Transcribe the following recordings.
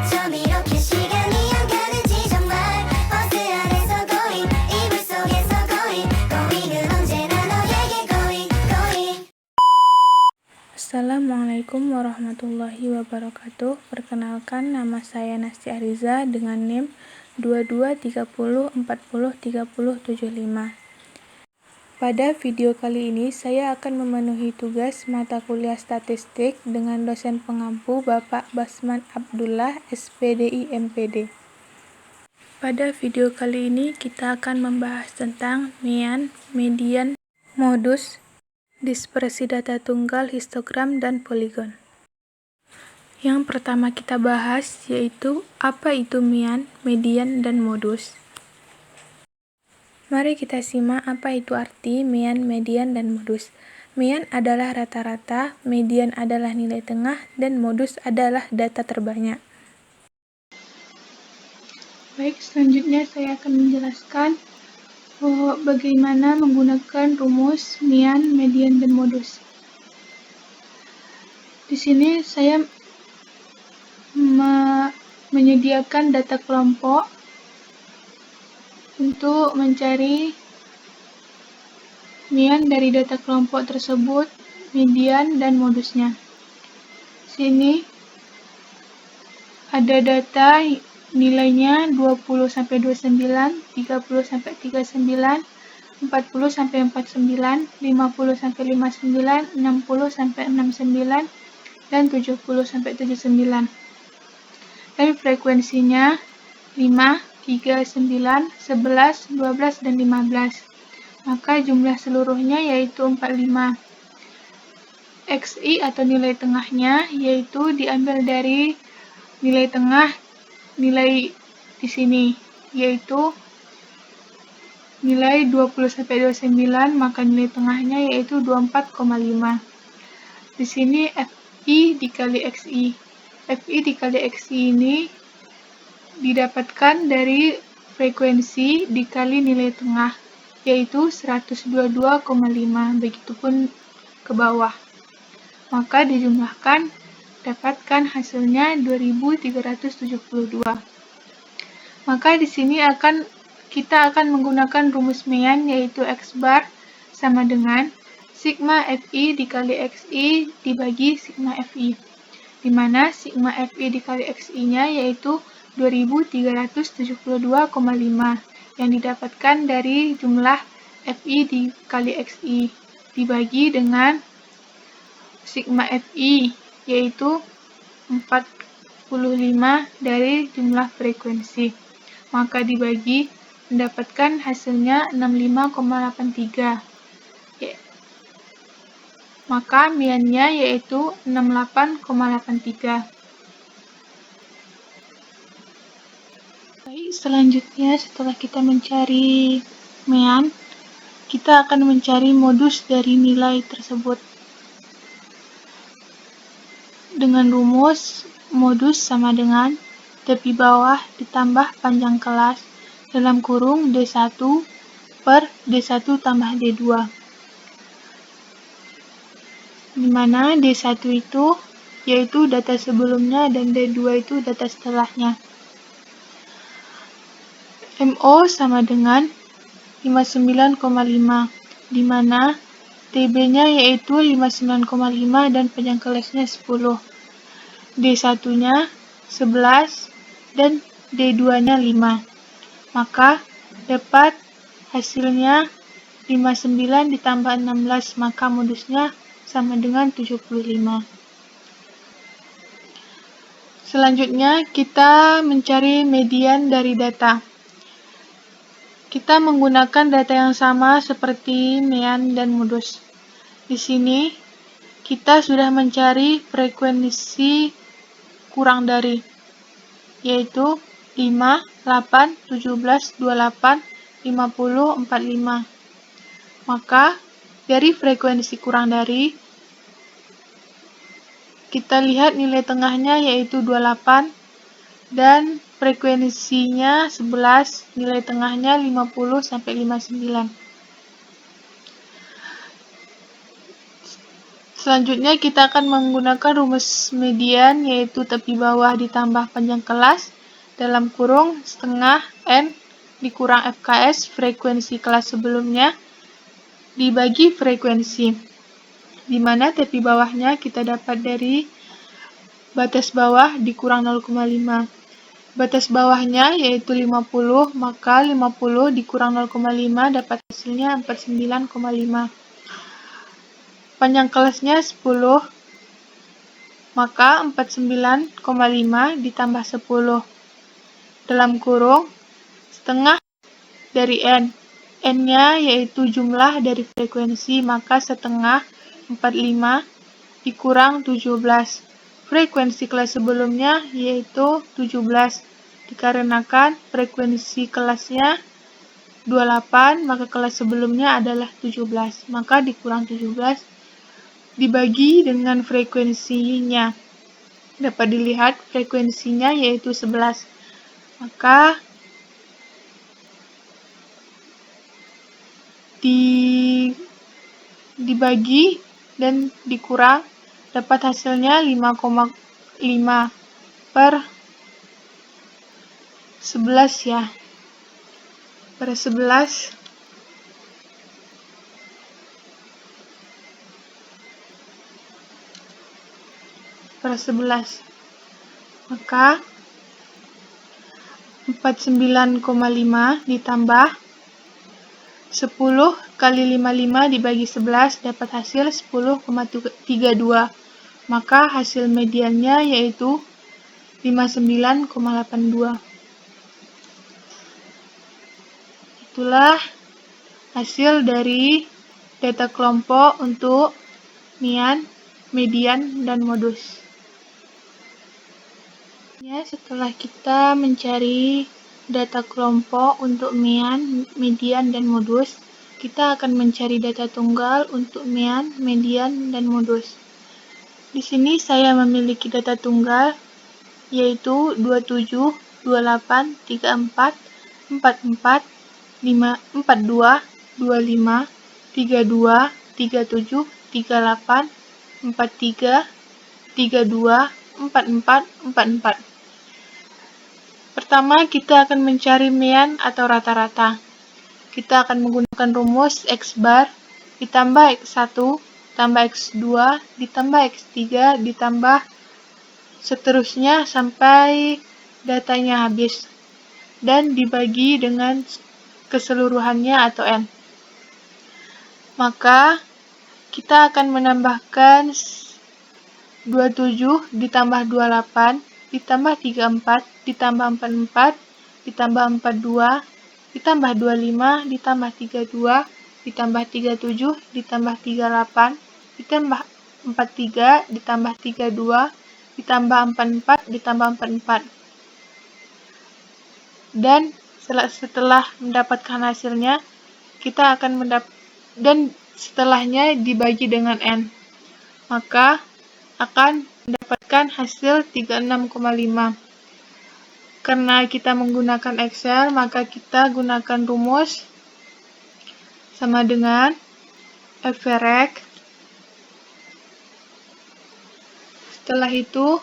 어쩜 이렇게 시간이 안 가는지 정말 버스 안에서 going 이불 속에서 going은 언제나 너에게 going. Assalamualaikum warahmatullahi wabarakatuh. Perkenalkan, nama saya Nasti Ariza dengan NIM 2230403075. Pada video kali ini, saya akan memenuhi tugas mata kuliah statistik dengan dosen pengampu Bapak Basman Abdullah, SPDI MPD. Pada video kali ini, kita akan membahas tentang mean, median, modus, dispersi data tunggal, histogram, dan poligon. Yang pertama kita bahas yaitu apa itu mean, median, dan modus. Mari kita simak apa itu arti mean, median, dan modus. Mean adalah rata-rata, median adalah nilai tengah, dan modus adalah data terbanyak. Baik, selanjutnya saya akan menjelaskan bagaimana menggunakan rumus mean, median, dan modus. Di sini saya menyediakan data kelompok untuk mencari mean dari data kelompok tersebut, median, dan modusnya. Sini ada data nilainya 20-29, 30-39, 40-49, 50-59, 60-69, dan 70-79. Dan frekuensinya 5, 3, 9, 11, 12, dan 15. Maka jumlah seluruhnya yaitu 45. XI atau nilai tengahnya yaitu diambil dari nilai tengah nilai di sini yaitu nilai 20-29, maka nilai tengahnya yaitu 24,5. Di sini FI dikali XI. FI dikali XI ini didapatkan dari frekuensi dikali nilai tengah, yaitu 122,5, begitupun ke bawah. Maka dijumlahkan, dapatkan hasilnya 2372. Maka di sini kita akan menggunakan rumus mean, yaitu X bar sama dengan sigma FI dikali XI dibagi sigma FI, di mana sigma FI dikali XI-nya yaitu 2372,5 yang didapatkan dari jumlah FI dikali XI dibagi dengan sigma FI yaitu 45 dari jumlah frekuensi, maka dibagi mendapatkan hasilnya 65,83. Maka mean-nya yaitu 68,83. Baik, selanjutnya setelah kita mencari mean, kita akan mencari modus dari nilai tersebut. Dengan rumus modus sama dengan tepi bawah ditambah panjang kelas dalam kurung D1 per D1 tambah D2. Di mana D1 itu yaitu data sebelumnya dan D2 itu data setelahnya. MO sama dengan 59,5, di mana TB-nya yaitu 59,5 dan panjang kelasnya 10. D1-nya 11 dan D2-nya 5. Maka dapat hasilnya 59 ditambah 16, maka modusnya sama dengan 75. Selanjutnya kita mencari median dari data. Kita menggunakan data yang sama seperti mean dan modus. Di sini kita sudah mencari frekuensi kurang dari, yaitu 5, 8, 17, 28, 50, 45. Maka dari frekuensi kurang dari, kita lihat nilai tengahnya yaitu 28 dan frekuensinya 11, nilai tengahnya 50-59. Selanjutnya kita akan menggunakan rumus median, yaitu tepi bawah ditambah panjang kelas dalam kurung setengah N dikurang FKS frekuensi kelas sebelumnya dibagi frekuensi, di mana tepi bawahnya kita dapat dari batas bawah dikurang 0,5. Batas bawahnya yaitu 50, maka 50 dikurang 0,5 dapat hasilnya 49,5. Panjang kelasnya 10, maka 49,5 ditambah 10 dalam kurung setengah dari N. N-nya yaitu jumlah dari frekuensi, maka setengah 45 dikurang 17. Frekuensi kelas sebelumnya yaitu 17. Dikarenakan frekuensi kelasnya 28, maka kelas sebelumnya adalah 17. Maka dikurang 17 dibagi dengan frekuensinya. Dapat dilihat frekuensinya yaitu 11. Maka dibagi dan dikurang dapat hasilnya 5,5 per 11 ya. Per 11 maka 49,5 ditambah 10 kali 55 dibagi 11 dapat hasil 10,32. Maka hasil mediannya yaitu 59,82. Itulah hasil dari data kelompok untuk mian, median, dan modus. Setelah kita mencari data kelompok untuk mian, median, dan modus, kita akan mencari data tunggal untuk mian, median, dan modus. Di sini saya memiliki data tunggal yaitu 27, 28, 34, 44, 42, 25, 32, 37, 38, 43, 32, 44, 44. Pertama, kita akan mencari mean atau rata-rata. Kita akan menggunakan rumus X bar ditambah X1 tambah X2 ditambah X3 ditambah seterusnya sampai datanya habis dan dibagi dengan keseluruhannya atau N. Maka kita akan menambahkan 27 ditambah 28 ditambah 34 ditambah 44 ditambah 42 ditambah 25 ditambah 32 ditambah 37 ditambah 38 ditambah 43 ditambah 32 ditambah 44 ditambah 44. Dan setelah mendapatkan hasilnya, kita akan dan setelahnya dibagi dengan N. Maka akan mendapatkan hasil 36,5. Karena kita menggunakan Excel, maka kita gunakan rumus sama dengan average. Setelah itu,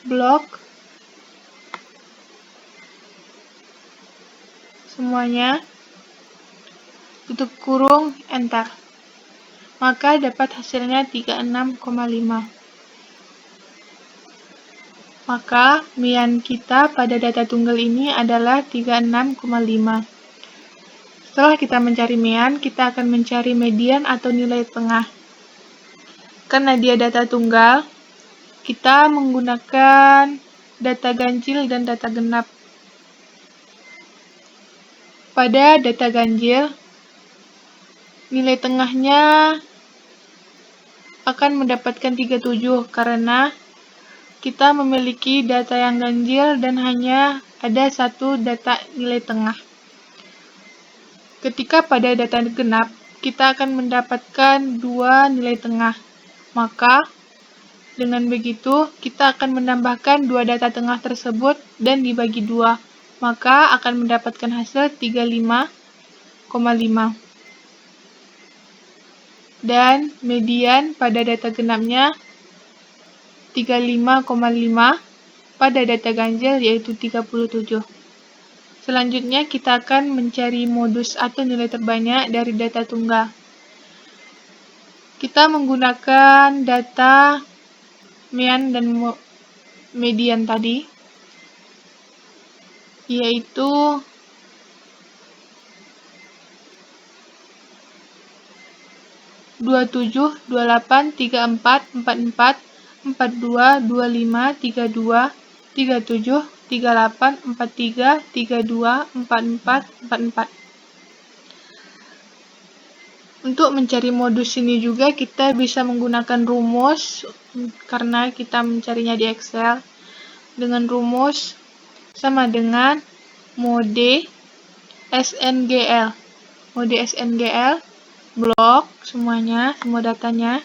blok semuanya, tutup kurung, enter. Maka dapat hasilnya 36,5. Maka mian kita pada data tunggal ini adalah 36,5. Setelah kita mencari mian, kita akan mencari median atau nilai tengah. Karena dia data tunggal, kita menggunakan data ganjil dan data genap. Pada data ganjil, nilai tengahnya akan mendapatkan 37 karena kita memiliki data yang ganjil dan hanya ada satu data nilai tengah. Ketika pada data genap, kita akan mendapatkan dua nilai tengah. Maka, dengan begitu, kita akan menambahkan dua data tengah tersebut dan dibagi dua. Maka akan mendapatkan hasil 35,5. dan median pada data genapnya 35,5, pada data ganjil yaitu 37. Selanjutnya kita akan mencari modus atau nilai terbanyak dari data tunggal. Kita menggunakan data mean dan median tadi, yaitu dua tujuh, 28, 34, 44, 42, 25, 32, 37, 38, 43, 32, 44, 44. Untuk mencari modus ini juga kita bisa menggunakan rumus karena kita mencarinya di Excel. Dengan rumus sama dengan mode SNGL. Mode SNGL blok semuanya, semua datanya.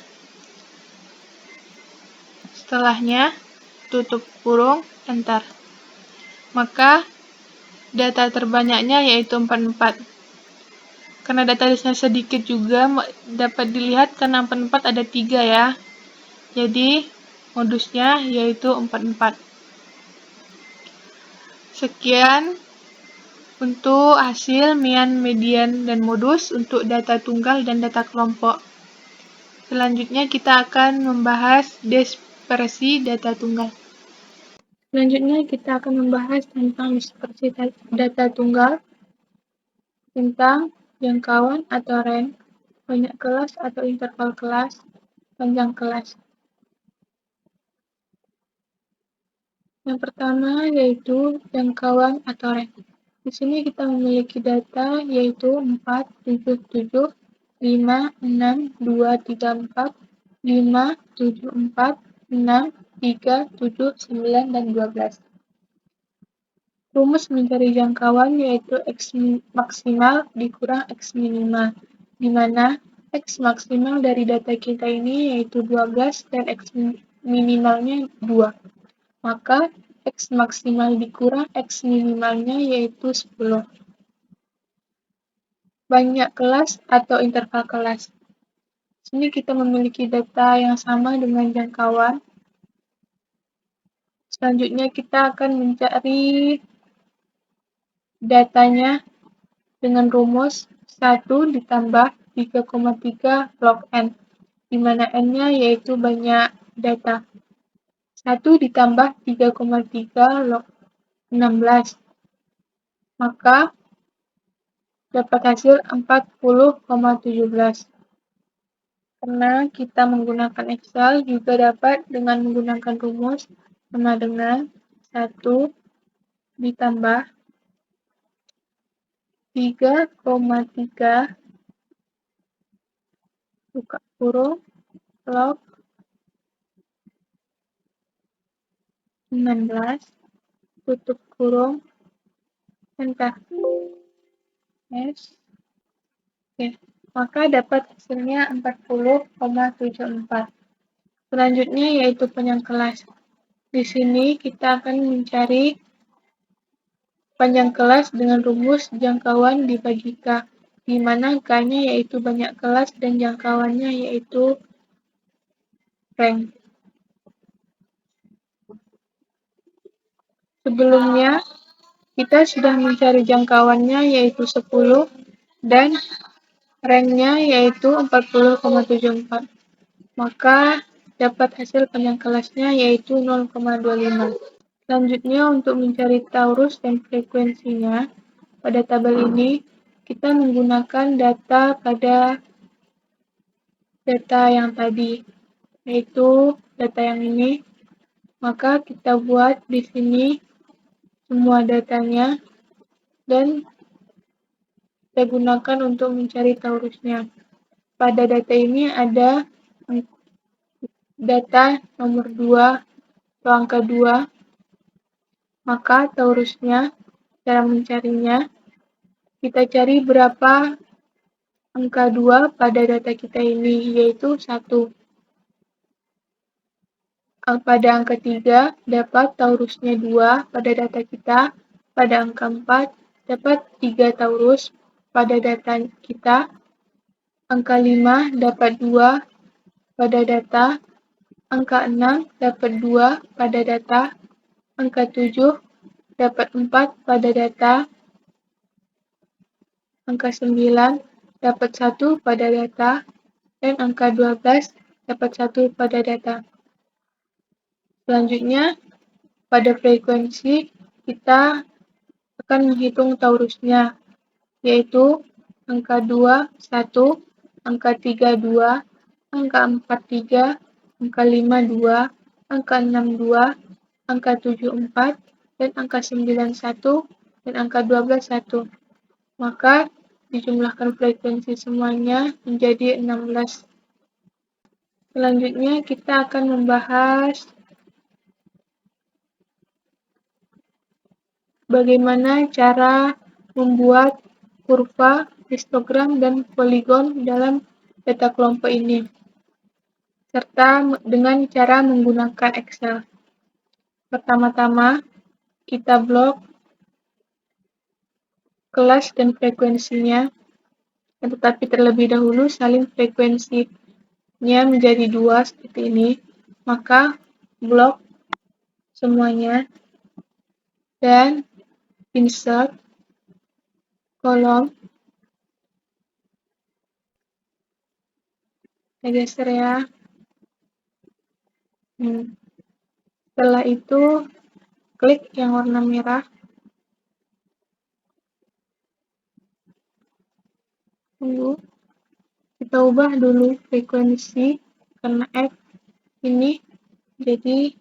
Setelahnya tutup kurung, enter. Maka data terbanyaknya yaitu 44. Karena datanya sedikit juga dapat dilihat karena 44 ada 3 ya. Jadi modusnya yaitu 44. Sekian untuk hasil mean, median, dan modus untuk data tunggal dan data kelompok. Selanjutnya kita akan membahas dispersi data tunggal. Selanjutnya kita akan membahas tentang dispersi data tunggal, tentang jangkauan atau rank, banyak kelas atau interval kelas, panjang kelas. Yang pertama yaitu jangkauan atau rank. Di sini kita memiliki data yaitu 4, 7, 7, 5, 6, 2, 3, 4, 5, 7, 4, 6, 3, 7, 9, dan 12. Rumus mencari jangkauan yaitu X maksimal dikurang X minimal, di mana X maksimal dari data kita ini yaitu 12 dan X minimalnya 2. Maka X maksimal dikurang X minimalnya yaitu 10. Banyak kelas atau interval kelas. Sini kita memiliki data yang sama dengan jangkauan. Selanjutnya kita akan mencari datanya dengan rumus 1 ditambah 3,3 log N, di mana N-nya yaitu banyak data. 1 ditambah 3,3 log 16, maka dapat hasil 40,17. Karena kita menggunakan Excel, juga dapat dengan menggunakan rumus sama dengan 1 ditambah 3,3 buka kurung log 16 tutup kurung enter. Yes. Oke, maka dapat hasilnya 40,74. Selanjutnya yaitu panjang kelas. Di sini kita akan mencari panjang kelas dengan rumus jangkauan dibagi K, di mana K-nya yaitu banyak kelas dan jangkauannya yaitu rank. Sebelumnya, kita sudah mencari jangkauannya yaitu 10 dan rank-nya yaitu 40,74. Maka dapat hasil panjang kelasnya yaitu 0,25. Selanjutnya untuk mencari taurus dan frekuensinya, pada tabel ini kita menggunakan data pada data yang tadi, yaitu data yang ini. Maka kita buat di sini semua datanya dan kita gunakan untuk mencari taurusnya. Pada data ini ada data nomor 2 atau angka 2, maka taurusnya, cara mencarinya, kita cari berapa angka 2 pada data kita ini, yaitu 1. Pada angka 3, dapat taurusnya 2 pada data kita. Pada angka 4, dapat 3 taurus pada data kita. Angka 5 dapat 2 pada data, angka 6 dapat 2 pada data, angka 7 dapat 4 pada data, angka 9 dapat 1 pada data, dan angka 12 dapat 1 pada data. Selanjutnya, pada frekuensi, kita akan menghitung torusnya, yaitu angka 2, 1, angka 3, 2, angka 4, 3, angka 5, 2, angka 6, 2, angka 7, 4, dan angka 9, 1, dan angka 12, 1. Maka, dijumlahkan frekuensi semuanya menjadi 16. Selanjutnya, kita akan membahas bagaimana cara membuat kurva, histogram, dan poligon dalam data kelompok ini, serta dengan cara menggunakan Excel. Pertama-tama, kita blok kelas dan frekuensinya, tetapi terlebih dahulu salin frekuensinya menjadi 2 seperti ini. Maka, blok semuanya dan insert kolom. Kita geser ya. Setelah itu, klik yang warna merah. Tunggu. Kita ubah dulu frekuensi karena F ini jadi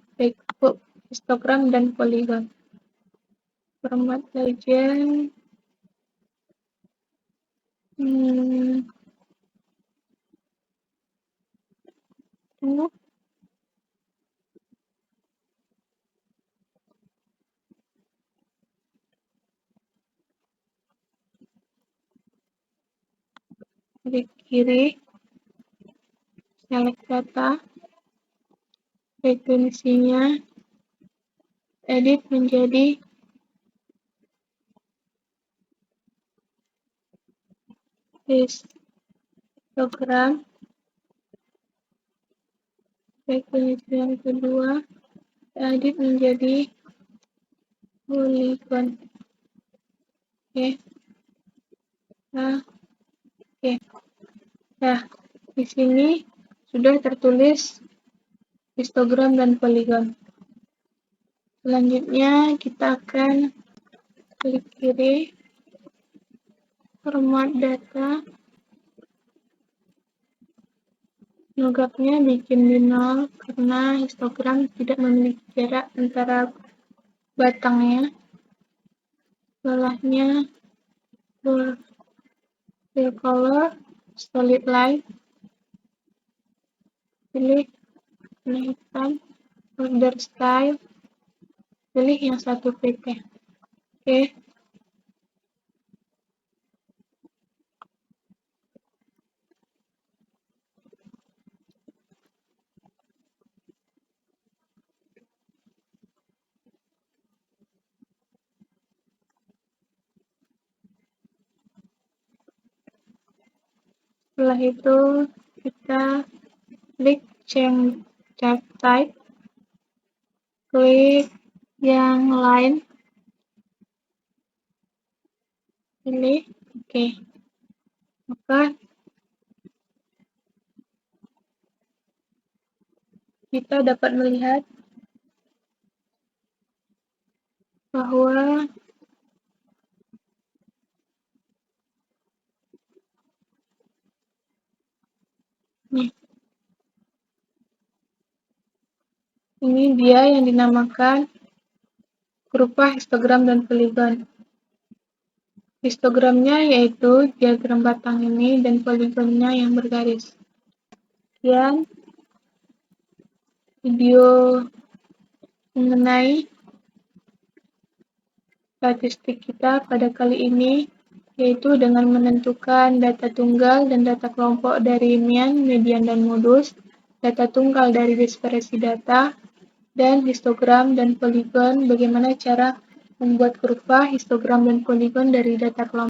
histogram dan poligon. Format legend. Tunggu. Klik kiri, select data, frekuensinya, edit menjadi histogram, frekuensi yang kedua, edit menjadi polygon. Oke. Nah, di sini sudah tertulis histogram dan poligon. Selanjutnya kita akan klik kiri, format data, nuggetnya bikin di 0 karena histogram tidak memiliki jarak antara batangnya. Setelahnya fill color, solid light, pilih warna hitam, border style, pilih yang 1 pt. Oke. Setelah itu kita klik change chart type, klik yang lain, pilih oke. Maka kita dapat melihat bahwa ini dia yang dinamakan kurva histogram dan poligon. Histogramnya yaitu diagram batang ini dan poligonnya yang bergaris. Sekian video mengenai statistik kita pada kali ini, yaitu dengan menentukan data tunggal dan data kelompok dari mean, median, dan modus, data tunggal dari dispersi data, dan histogram dan poligon, bagaimana cara membuat kurva, histogram, dan poligon dari data kelompok.